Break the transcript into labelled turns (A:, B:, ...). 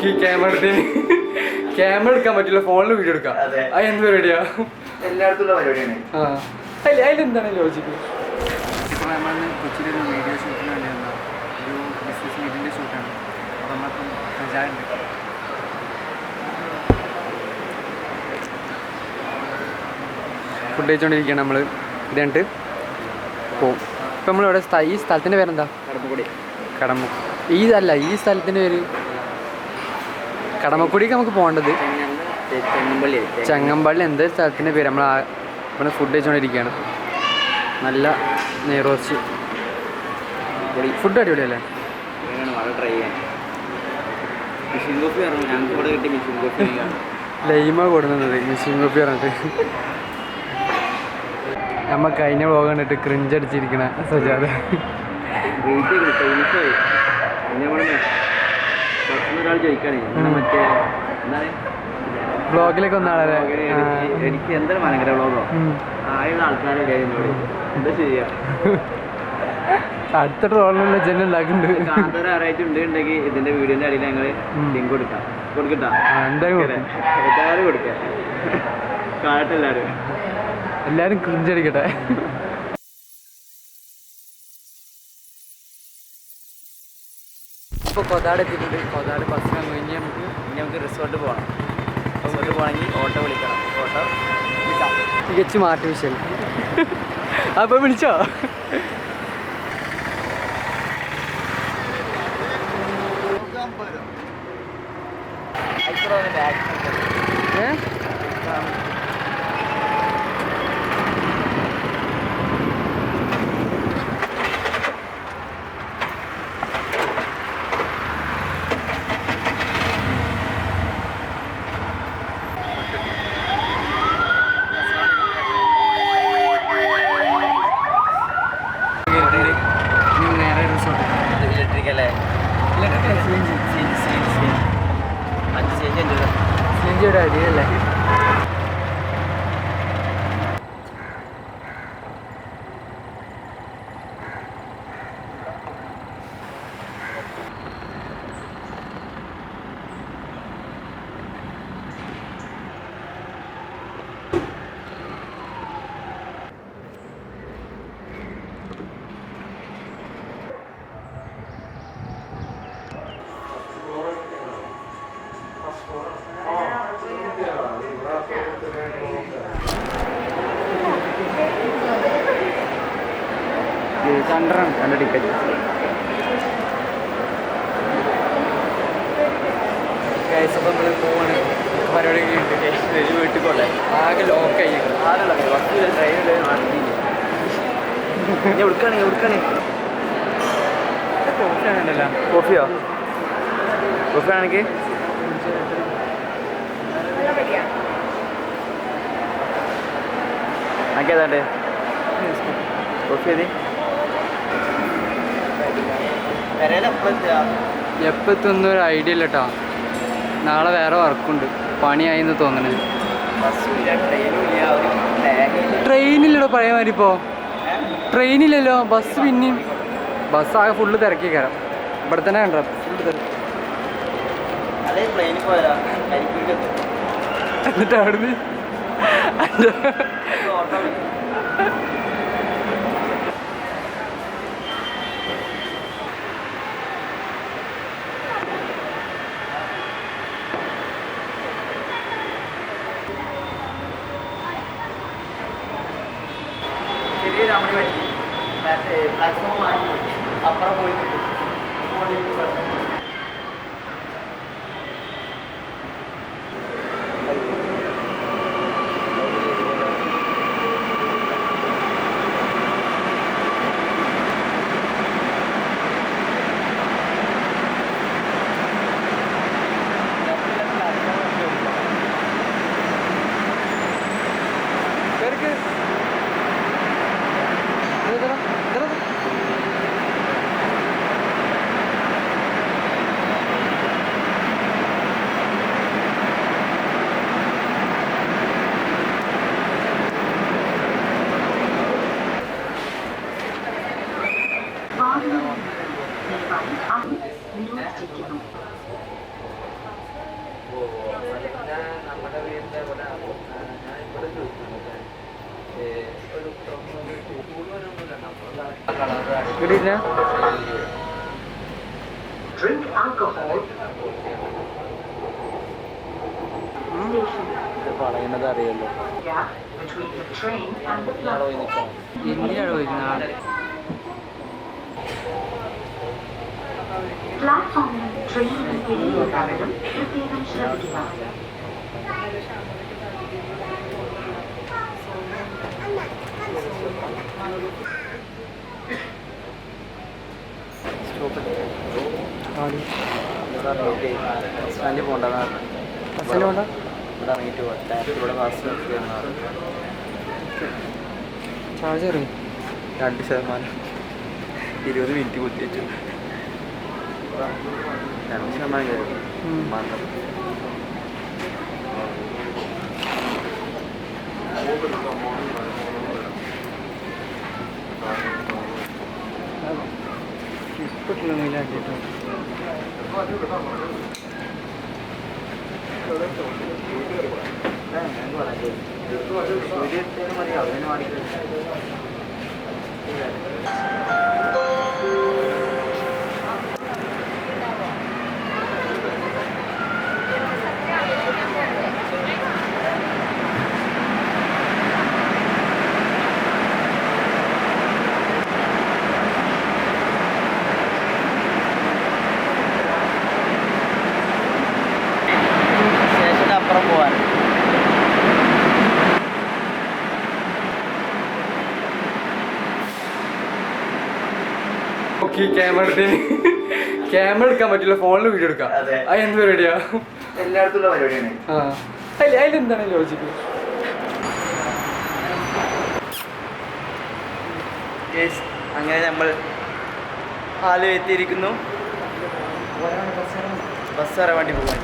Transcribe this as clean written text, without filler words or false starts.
A: നോക്കി ക്യാമറ എടുക്കാൻ പറ്റില്ല, ഫോണിൽ വീഡിയോ എടുക്കാം. അത് എന്ത് പരിപാടിയാ?
B: എല്ലായിടത്തുള്ള പരിപാടിയാണ്.
A: അതിലെന്താണ് ലോജിക്ക്?
B: ഇപ്പോൾ നമ്മൾ കൊച്ചിയിലൊരു വീഡിയോ ഷൂട്ടിന് വേണ്ടി വന്ന ഒരു ബിസിനസ് മീറ്റിൻ്റെ ഷൂട്ടാണ്. അപ്പോൾ നമ്മളിപ്പം പ്രചാരമുണ്ട്.
A: ഫുഡ് കഴിച്ചുകൊണ്ടിരിക്കുകയാണ് നമ്മൾ. ഇതുണ്ട് പോവും. ഇപ്പം നമ്മളിവിടെ ഈ സ്ഥലത്തിൻ്റെ പേരെന്താ? ഈ സ്ഥലത്തിൻ്റെ പേര് കടമക്കുടിക്ക് നമുക്ക് പോകേണ്ടത് ചെങ്ങമ്പള്ളി. എന്ത് സ്ഥലത്തിൻ്റെ പേര്? നമ്മൾ ഫുഡ് കഴിച്ചുകൊണ്ടിരിക്കുകയാണ്. നല്ല നെയ്റോസ്റ്റ് ഫുഡ് അടിപൊളിയല്ലേ? ലൈമ കൊടുക്കുന്നത് മിഷീൻ കോപ്പി പറഞ്ഞിട്ട് നമ്മ കഴിഞ്ഞ വ്ളോഗ് കണ്ടിട്ട് ക്രിഞ്ച് അടിച്ചിരിക്കണ സജാദ. ബ്ലോഗിലൊക്കെ ഒന്നാളല്ലേ?
B: എനിക്ക് എന്തൊരു ഭയങ്കര വ്ളോഗോ ആയുള്ള ആൾക്കാരുടെ എന്താ ചെയ്യാ?
A: അടുത്ത ട്രോളിനുള്ള ജനം ഉണ്ടാക്കുന്നുണ്ട്.
B: ഉണ്ടെങ്കിൽ ഇതിന്റെ വീഡിയോന്റെ അടിയിൽ ഞങ്ങൾ ലിങ്ക് കൊടുക്കട്ടാ.
A: എന്തായാലും
B: കൊടുക്കാം. കാണട്ടെ
A: എല്ലാരും ക്രിഞ്ച് അടിക്കട്ടെ. ഇപ്പോൾ കൊതാട് എത്തിയിട്ടുണ്ട്. കൊതാട് ബസ്സിന് കഴിഞ്ഞ് നമുക്ക് റിസോർട്ട് പോകണം. റിസോർട്ട് പോകണമെങ്കിൽ ഓട്ടോ വിളിക്കണം. ഓട്ടോ തികച്ചും ആർട്ടിഫിഷ്യൽ. അപ്പോൾ വിളിച്ചോ? സിഞ്ചിയുടെ അടിയല്ലേ? എൻ്റെ ടിക്കറ്റ് അപ്പം നമ്മൾ പോവാണ്. പരിപാടി വീട്ടിൽ പോകട്ടെ. ആകെ ലോക്കായി ട്രെയിനിൽ കോഫിയാണല്ലോ.
B: കോഫിയോ? കോഫി ആണെങ്കിൽ ഏതാണ്ട് കോഫി മതി.
A: എപ്പോൾ എത്തുന്ന ഒരു ഐഡിയ ഇല്ല കേട്ടോ. നാളെ വേറെ വർക്കുണ്ട്. പണിയായിന്ന് തോന്നണത്. ട്രെയിനില്ലല്ലോ പഴയ മാതിരി. ഇപ്പോൾ ട്രെയിനില്ലല്ലോ. ബസ് പിന്നെയും ബസ്സാകെ ഫുള്ള് തിരക്കി കയറാം. ഇവിടെ തന്നെ കണ്ടോ ഫുള്ള് തിരക്ക്. എന്നിട്ട് അവിടുന്ന്
B: പ്ലാറ്റ്ഫോം അപ്പുറം പോയിട്ട്
A: നമ്മുടെ വീടിൻ്റെ ഇവിടെ ഞാൻ ഇവിടെ ചോദിക്കുന്നത് ഒരു
C: Drink alcohol.
A: പറയുന്നത് അറിയല്ലോ
C: Gap between the train and the platform.
A: ഇന്ത്യയാണ് ചോദിക്കുന്നത്
C: പ്ലാറ്റ്ഫോമിൽ ട്രെയിനിന് തിരിയുന്നതാണെന്നും പ്രത്യേകം ശ്രദ്ധിക്കുക.
A: ബസ്റ്റാൻഡിൽ പോകേണ്ടതാണ് ബസ്സിന് പോകണ്ട ഇവിടെ ഇറങ്ങിയിട്ട് പോകാം ഇവിടെ ബസ് കയറുന്നതാണ് ചാർജ് ഇറങ്ങി 2% 20 മിനിറ്റ് കുത്തിയിട്ട് 2% കയറി മാത്രം ഇപ്പോഴുള്ള മീലാക്കിയിട്ട് മതി അതിന് മാറിയിട്ട് അപ്പുറം പോവാൻ ക്യാമറ എടുക്കാൻ പറ്റില്ല ഫോണിൽ വീഡിയോ എടുക്കാം അത് എന്ത് പരിപാടിയാ
B: എല്ലായിടത്തുള്ള പരിപാടിയാണ്.
A: ആ അതിലെന്താണ് ലോജിക്ക്
B: അങ്ങനെ നമ്മൾ ആലം എത്തിയിരിക്കുന്നു. ബസ് ഇറങ്ങാൻ വേണ്ടി പോകാൻ